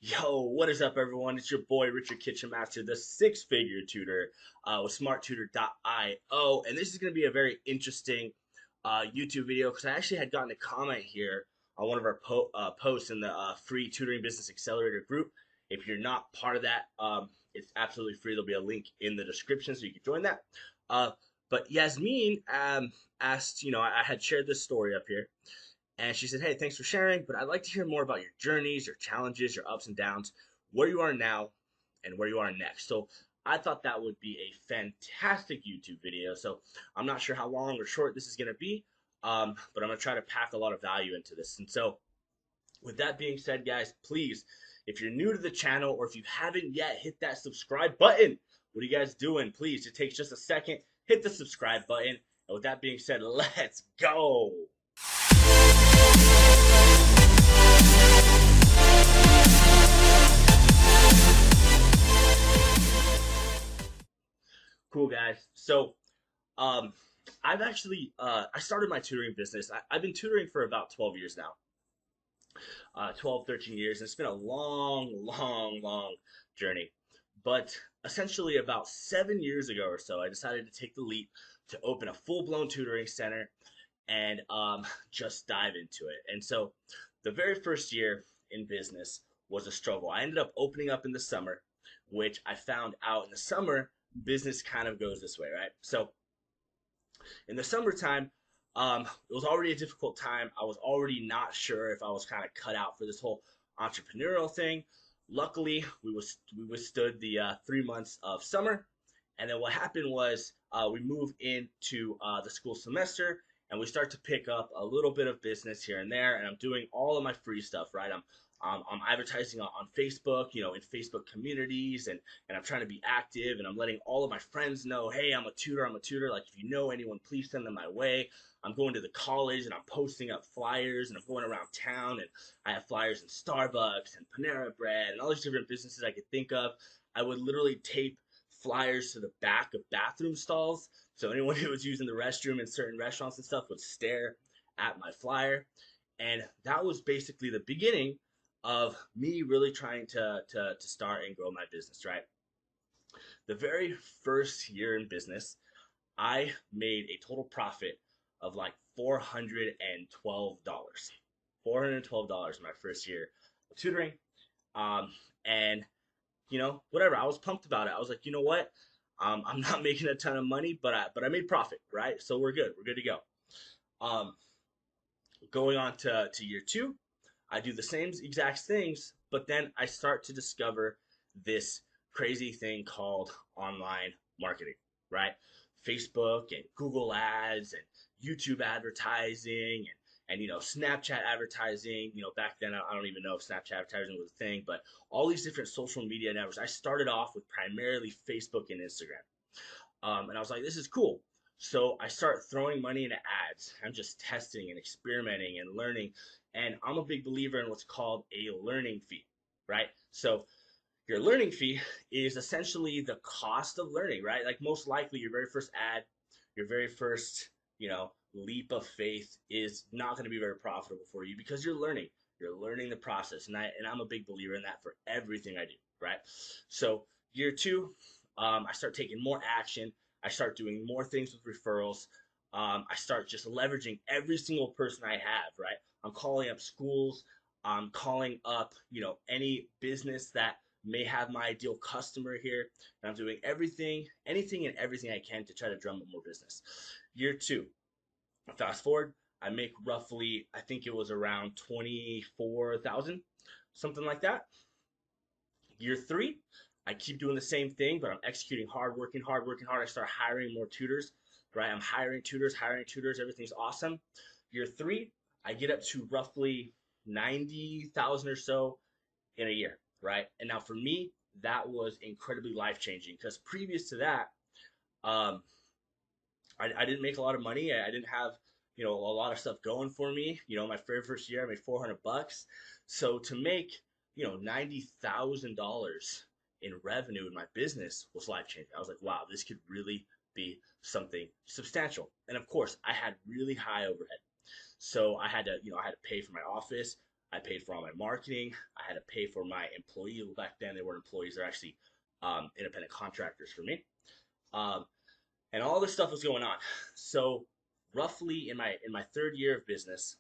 Yo, what is up, everyone? It's your boy Richard Kitchenmaster, the six-figure tutor with SmartTutor.io, and this is going to be a very interesting YouTube video because I actually had gotten a comment here on one of our posts in the free Tutoring Business Accelerator group. If you're not part of that, it's absolutely free. There'll be a link in the description so you can join that. Uh, but Yasmin asked, I had shared this story up here, and she said, "Hey, thanks for sharing, but I'd like to hear more about your journeys, your challenges, your ups and downs, where you are now, and where you are next." So I thought that would be a fantastic YouTube video. So I'm not sure how long or short this is going to be, but I'm going to try to pack a lot of value into this. And so, with that being said, guys, please, if you're new to the channel or if you haven't yet, hit that subscribe button. What are you guys doing? Please, it takes just a second. Hit the subscribe button. And with that being said, let's go. Cool, guys. So, um, I've actually I started my tutoring business. I've been tutoring for about 12 years now, 12, 13 years, and it's been a long, long, long journey. But essentially, about 7 years ago or so, I decided to take the leap to open a full-blown tutoring center and just dive into it. And so, the very first year in business was a struggle. I ended up opening up in the summer, which I found out in the summer business kind of goes this way, right? So in the summertime, it was already a difficult time. I was already not sure if I was kind of cut out for this whole entrepreneurial thing. Luckily, we withstood the 3 months of summer, and then what happened was we moved into the school semester, and we start to pick up a little bit of business here and there. And I'm doing all of my free stuff, right? I'm advertising on Facebook, in Facebook communities, and I'm trying to be active, and I'm letting all of my friends know, hey, I'm a tutor, I'm a tutor. Like, if you know anyone, please send them my way. I'm going to the college, and I'm posting up flyers, and I'm going around town, and I have flyers in Starbucks and Panera Bread and all these different businesses I could think of. I would literally tape flyers to the back of bathroom stalls, so anyone who was using the restroom in certain restaurants and stuff would stare at my flyer. And that was basically the beginning of me really trying to start and grow my business, right? The very first year in business, I made a total profit of like $412. $412 my first year of tutoring. Um, and whatever. I was pumped about it. I was like, you know what? I'm not making a ton of money, but I made profit, right? So we're good. We're good to go. Um, Going on to year two, I do the same exact things, but then I start to discover this crazy thing called online marketing, right? Facebook and Google ads and YouTube advertising and Snapchat advertising. Back then I don't even know if Snapchat advertising was a thing, but all these different social media networks. I started off with primarily Facebook and Instagram. And I was like, this is cool. So I start throwing money into ads. I'm just testing and experimenting and learning. And I'm a big believer in what's called a learning fee, right? So your learning fee is essentially the cost of learning, right? Like, most likely your very first ad, your very first, leap of faith is not going to be very profitable for you because you're learning. You're learning the process. And I'm a big believer in that for everything I do, right? So year two, I start taking more action. I start doing more things with referrals. I start just leveraging every single person I have, right? I'm calling up schools. I'm calling up, any business that may have my ideal customer here. And I'm doing everything, anything and everything I can to try to drum up more business. Year two, fast forward, I make roughly, I think it was around 24,000, something like that. Year three, I keep doing the same thing, but I'm executing hard, working hard, working hard. I start hiring more tutors, right? I'm hiring tutors, everything's awesome. Year three, I get up to roughly 90,000 or so in a year, right? And now for me, that was incredibly life changing because previous to that, um, I didn't make a lot of money. I didn't have, a lot of stuff going for me. My very first year, I made $400. So to make, $90,000 in revenue in my business was life changing. I was like, wow, this could really be something substantial. And of course, I had really high overhead. So I had to pay for my office. I paid for all my marketing. I had to pay for my employee. Back then, they weren't employees; they're actually independent contractors for me. Um, and all this stuff was going on. So roughly in my third year of business,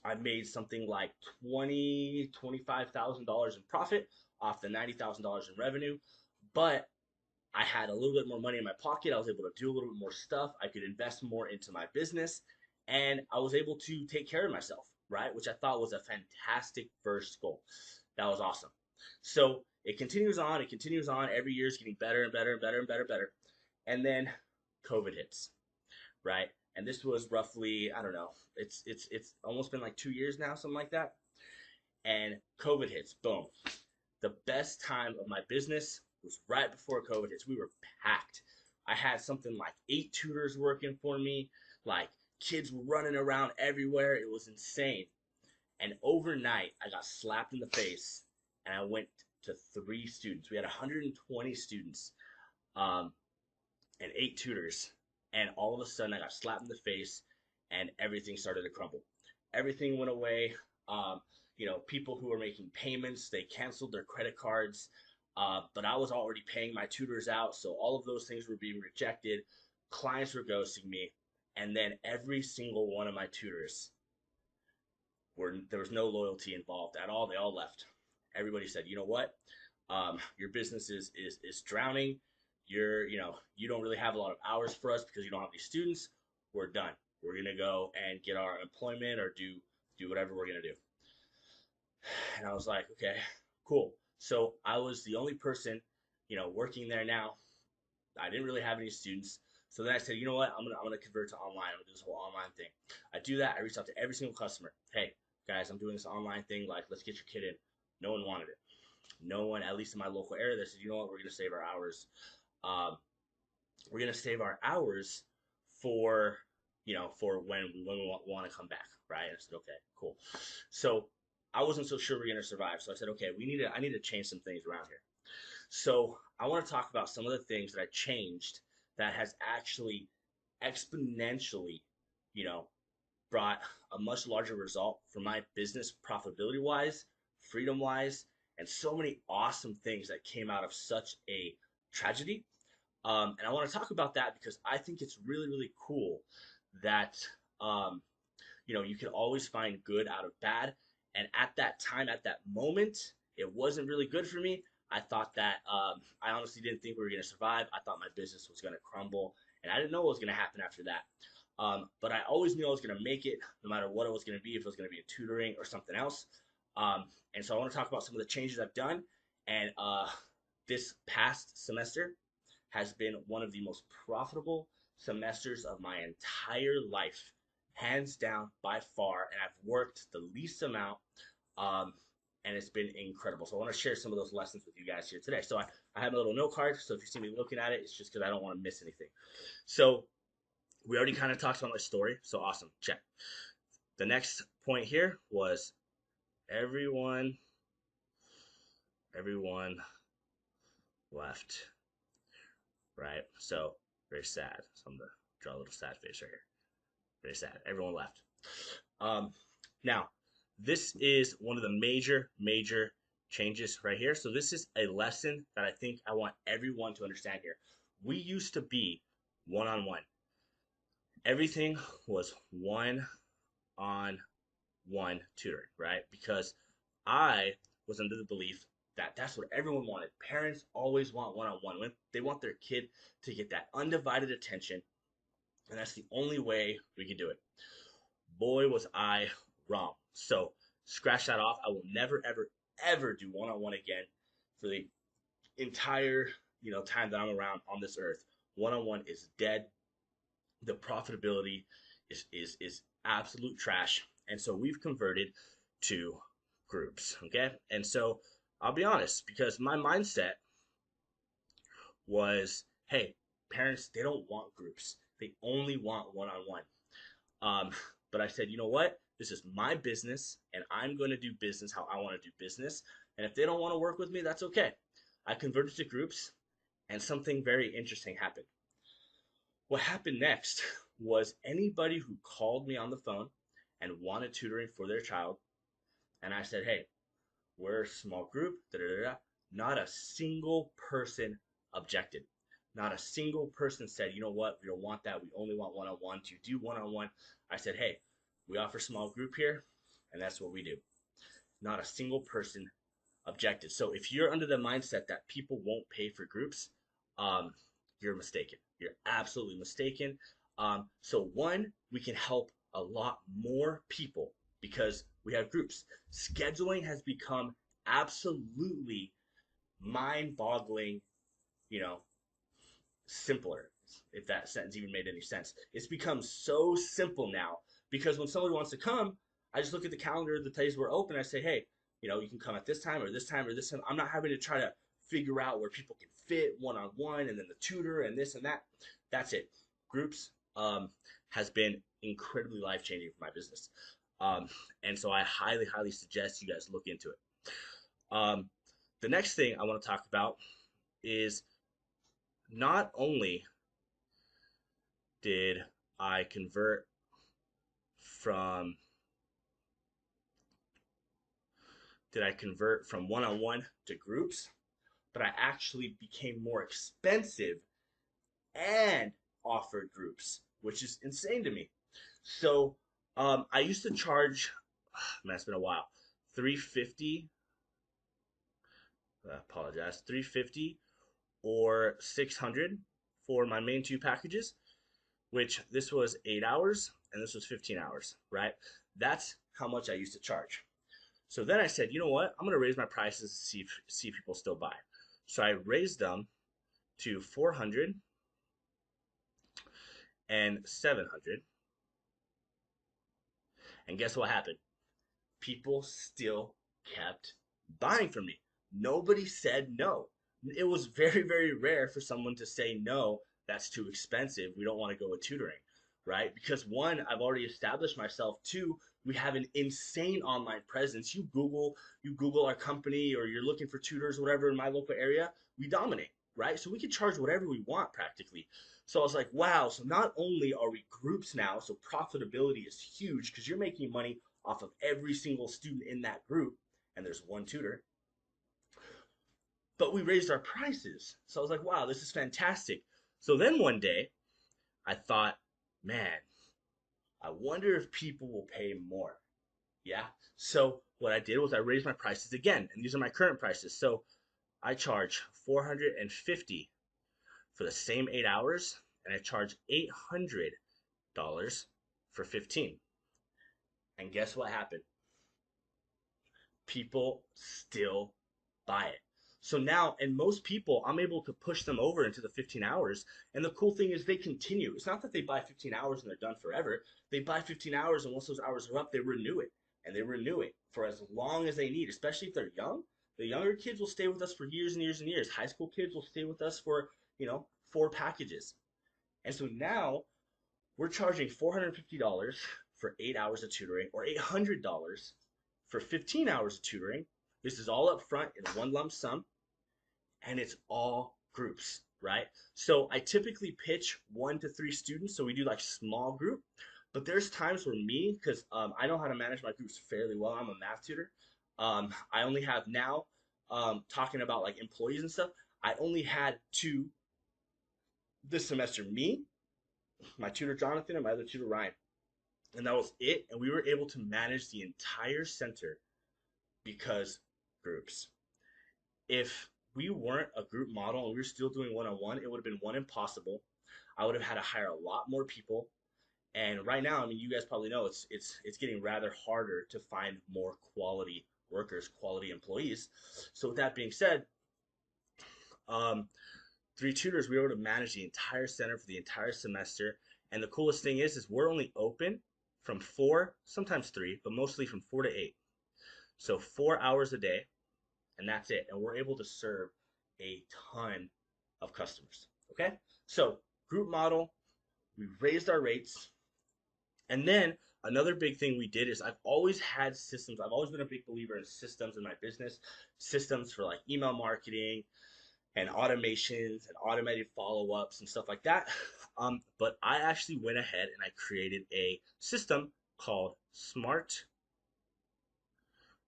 I made something like $25,000 in profit off the $90,000 in revenue. But I had a little bit more money in my pocket. I was able to do a little bit more stuff. I could invest more into my business, and I was able to take care of myself, right? Which I thought was a fantastic first goal. That was awesome. So it continues on. It continues on. Every year is getting better and better and better and better and better. And then COVID hits, right? And this was roughly, I don't know, it's almost been like 2 years now, something like that. And COVID hits, boom. The best time of my business was right before COVID hits. We were packed. I had something like 8 tutors working for me. Like kids were running around everywhere. It was insane. And overnight, I got slapped in the face, and I went to 3 students. We had 120 students, um, and 8 tutors. And all of a sudden, I got slapped in the face, and everything started to crumble. Everything went away. Um, People who were making payments, they canceled their credit cards. But I was already paying my tutors out, so all of those things were being rejected. Clients were ghosting me, and then every single one of my tutors there was no loyalty involved at all. They all left. Everybody said, you know what? Your business is drowning. You don't really have a lot of hours for us because you don't have any students. We're done. We're gonna go and get our employment or do whatever we're gonna do. And I was like, okay, cool. So I was the only person, working there now. I didn't really have any students. So then I said, you know what? I'm gonna convert to online. I'm gonna do this whole online thing. I do that. I reached out to every single customer. Hey, guys, I'm doing this online thing. Like, let's get your kid in. No one wanted it. No one, at least in my local area, they said, you know what? We're gonna save our hours. Um, we're gonna save our hours for for when we want to come back, right? And I said, okay, cool. So I wasn't so sure we are gonna survive. So I said, okay, I need to change some things around here. So I want to talk about some of the things that I changed that has actually exponentially, you know, brought a much larger result for my business profitability wise, freedom wise, and so many awesome things that came out of such a tragedy. And I want to talk about that because I think it's really, really cool that, um, you can always find good out of bad. And at that time, at that moment, it wasn't really good for me. I thought that I honestly didn't think we were going to survive. I thought my business was going to crumble, and I didn't know what was going to happen after that. But I always knew I was going to make it, no matter what it was going to be, if it was going to be in tutoring or something else. And so I want to talk about some of the changes I've done. And this past semester has been one of the most profitable semesters of my entire life, hands down by far. And I've worked the least amount. Um, and it's been incredible. So I want to share some of those lessons with you guys here today. So I have a little note card. So if you see me looking at it, it's just because I don't want to miss anything. So we already kind of talked about my story. So awesome. Check. The next point here was everyone left. Right? So very sad. So I'm going to draw a little sad face right here. Very sad. Everyone left. Now, this is one of the major changes right here. So this is a lesson that I think I want everyone to understand here. We used to be one-on-one. Everything was one-on-one tutoring, right? Because I was under the belief that that's what everyone wanted. Parents always want one-on-one. They want their kid to get that undivided attention, and that's the only way we could do it. Boy, was I wrong. So scratch that off. I will never, ever, ever do one-on-one again for the entire time that I'm around on this earth. One-on-one is dead. The profitability is absolute trash. And so we've converted to groups. Okay. And so I'll be honest, because my mindset was, hey, parents, they don't want groups. They only want one-on-one. But I said, you know what? This is my business, and I'm going to do business how I want to do business. And if they don't want to work with me, that's okay. I converted to groups, and something very interesting happened. What happened next was anybody who called me on the phone and wanted tutoring for their child, And I said, hey, we're a small group, da da da da. Not a single person objected. Not a single person said, you know what, we don't want that. We only want one on one. Do you do one on one? I said, hey, we offer small group here, and that's what we do. Not a single person objected. So if you're under the mindset that people won't pay for groups, um, you're mistaken. You're absolutely mistaken. So one, we can help a lot more people because we have groups. Scheduling has become absolutely mind-boggling, you know, simpler, if that sentence even made any sense. It's become so simple now because when somebody wants to come, I just look at the calendar, the days we're open, I say, hey, you can come at this time or this time or this time. I'm not having to try to figure out where people can fit one on one and then the tutor and this and that. That's it. Groups has been incredibly life changing for my business. And so I highly, highly suggest you guys look into it. The next thing I want to talk about is not only did I convert from one-on-one to groups, but I actually became more expensive and offered groups, which is insane to me. So I used to charge, man, it's been a while, 350. I apologize, 350 or 600 for my main two packages, which this was 8 hours and this was 15 hours, right? That's how much I used to charge. So then I said, you know what? I'm going to raise my prices to see if people still buy. So I raised them to 400 and 700. And guess what happened? People still kept buying from me. Nobody said no. It was very, very rare for someone to say no, that's too expensive. We don't want to go with tutoring, right? Because one, I've already established myself. Two, we have an insane online presence. You Google our company or you're looking for tutors, whatever in my local area, we dominate, right? So we can charge whatever we want practically. So I was like, wow, so not only are we groups now, so profitability is huge because you're making money off of every single student in that group, and there's one tutor, but we raised our prices. So I was like, wow, this is fantastic. So then one day I thought, man, I wonder if people will pay more. Yeah. So what I did was I raised my prices again, and these are my current prices. So I charge 450 for the same 8 hours, and I charge $800 for 15. And guess what happened? People still buy it. So now, and most people, I'm able to push them over into the 15 hours. And the cool thing is they continue. It's not that they buy 15 hours and they're done forever. They buy 15 hours, and once those hours are up, they renew it. And they renew it for as long as they need, especially if they're young. The younger kids will stay with us for years and years and years. High school kids will stay with us for, 4 packages. And so now we're charging $450 for 8 hours of tutoring or $800 for 15 hours of tutoring. This is all up front in one lump sum, and it's all groups, right? So I typically pitch 1 to 3 students, so we do like small group. But there's times where me, because I know how to manage my groups fairly well. I'm a math tutor. I only have now, talking about like employees and stuff, I only had 2 this semester. Me, my tutor Jonathan, and my other tutor Ryan. And that was it. And we were able to manage the entire center because groups. If we weren't a group model and we were still doing one-on-one, it would have been one impossible. I would have had to hire a lot more people. And right now, I mean, you guys probably know it's getting rather harder to find more quality workers, quality employees. So with that being said, 3 tutors, we were able to manage the entire center for the entire semester. And the coolest thing is we're only open from 4, sometimes 3, but mostly from 4 to 8. So 4 hours a day, and that's it. And we're able to serve a ton of customers. Okay? So group model, we raised our rates. And then another big thing we did is I've always had systems. I've always been a big believer in systems in my business, systems for like email marketing and automations and automated follow-ups and stuff like that. But I actually went ahead and I created a system called Smart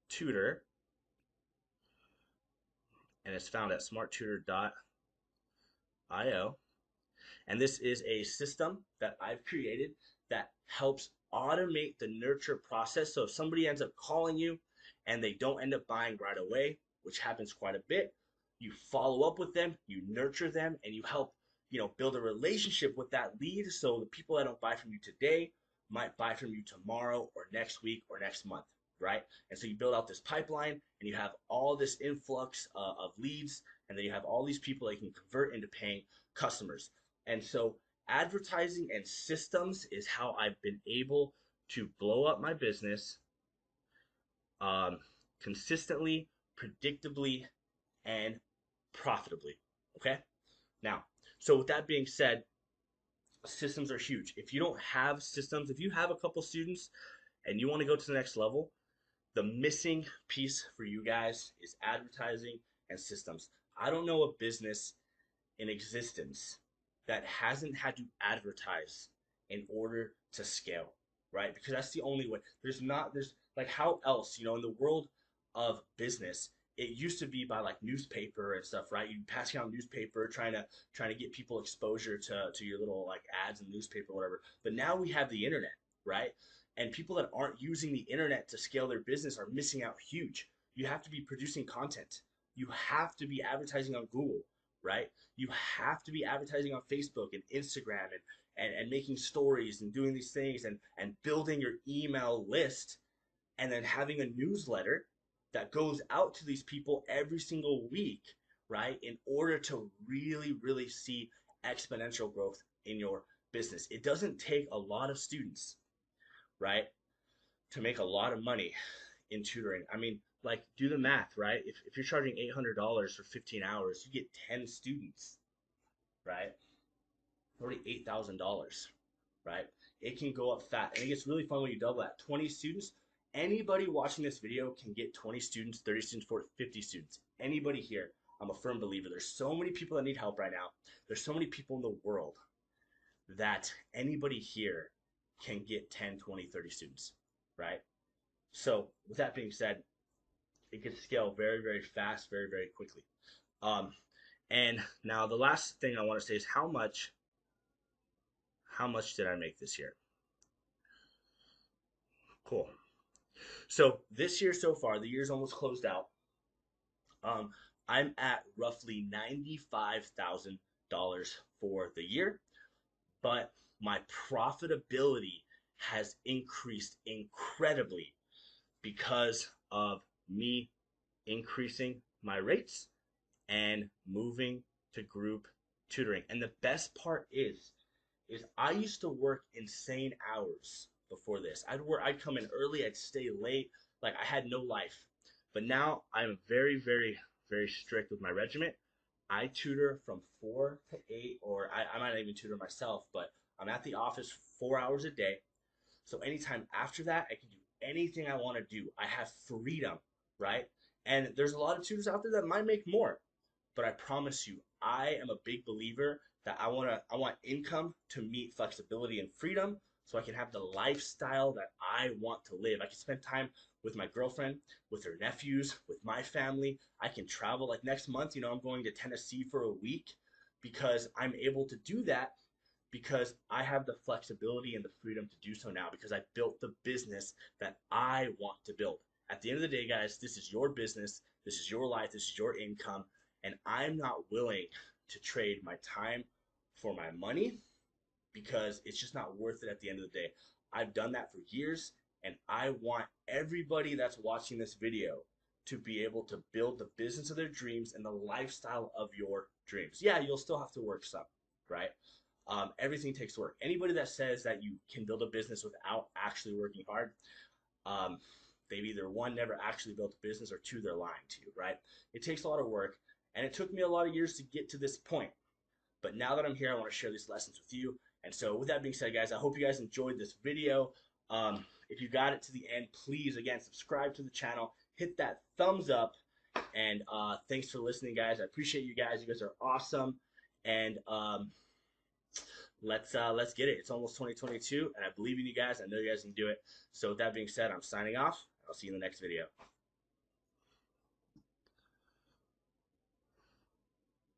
Tutor, and it's found at smarttutor.io. And this is a system that I've created that helps automate the nurture process. So if somebody ends up calling you and they don't end up buying right away, which happens quite a bit, you follow up with them, you nurture them, and you help, build a relationship with that lead. So the people that don't buy from you today might buy from you tomorrow or next week or next month, right? And so you build out this pipeline and you have all this influx of leads, and then you have all these people that you can convert into paying customers. And so advertising and systems is how I've been able to blow up my business um, consistently, predictably, and profitably. Okay? Now, so with that being said, systems are huge. If you don't have systems, if you have a couple students and you want to go to the next level, the missing piece for you guys is advertising and systems. I don't know a business in existence that hasn't had to advertise in order to scale, right? Because that's the only way. There's like, how else, in the world of business, it used to be by like newspaper and stuff, right? You passing out newspaper, trying to get people exposure to your little like ads in the newspaper or whatever. But now we have the internet, right? And people that aren't using the internet to scale their business are missing out huge. You have to be producing content. You have to be advertising on Google, right? You have to be advertising on Facebook and Instagram and making stories and doing these things and building your email list and then having a newsletter that goes out to these people every single week, right? In order to really, really see exponential growth in your business. It doesn't take a lot of students, right, to make a lot of money in tutoring. I mean, like, do the math, right? If you're charging $800 for 15 hours, you get 10 students, right? Already $8,000, right? It can go up fast. And it gets really fun when you double that. 20 students, anybody watching this video can get 20 students, 30 students, 40, 50 students. Anybody here, I'm a firm believer. There's so many people that need help right now. There's so many people in the world that anybody here can get 10, 20, 30 students, right? So with that being said, it can scale very, very fast, very, very quickly. Um, and now the last thing I want to say is how much did I make this year? Cool. So this year so far, the year's almost closed out. Um, I'm at roughly $95,000 for the year, but my profitability has increased incredibly because of me increasing my rates and moving to group tutoring. And the best part is I used to work insane hours before this. I'd come in early, I'd stay late, like I had no life. But now I'm very, very, very strict with my regiment. I tutor from 4 to 8, or I might not even tutor myself, but I'm at the office 4 hours a day. So anytime after that, I can do anything I want to do. I have freedom, right? And there's a lot of tutors out there that might make more, but I promise you, I am a big believer that I want income to meet flexibility and freedom so I can have the lifestyle that I want to live. I can spend time with my girlfriend, with her nephews, with my family. I can travel. Like next month, I'm going to Tennessee for a week because I'm able to do that because I have the flexibility and the freedom to do so now because I built the business that I want to build. At the end of the day, guys, this is your business, this is your life, this is your income, and I'm not willing to trade my time for my money because it's just not worth it at the end of the day. I've done that for years, and I want everybody that's watching this video to be able to build the business of their dreams and the lifestyle of your dreams. Yeah, you'll still have to work some, right? Everything takes work. Anybody that says that you can build a business without actually working hard, um, they've either one, never actually built a business, or two, they're lying to you, right? It takes a lot of work, and it took me a lot of years to get to this point. But now that I'm here, I want to share these lessons with you. And so with that being said, guys, I hope you guys enjoyed this video. If you got it to the end, please, again, subscribe to the channel, hit that thumbs up, and thanks for listening, guys. I appreciate you guys. You guys are awesome. And let's get it. It's almost 2022, and I believe in you guys. I know you guys can do it. So with that being said, I'm signing off. I'll see you in the next video.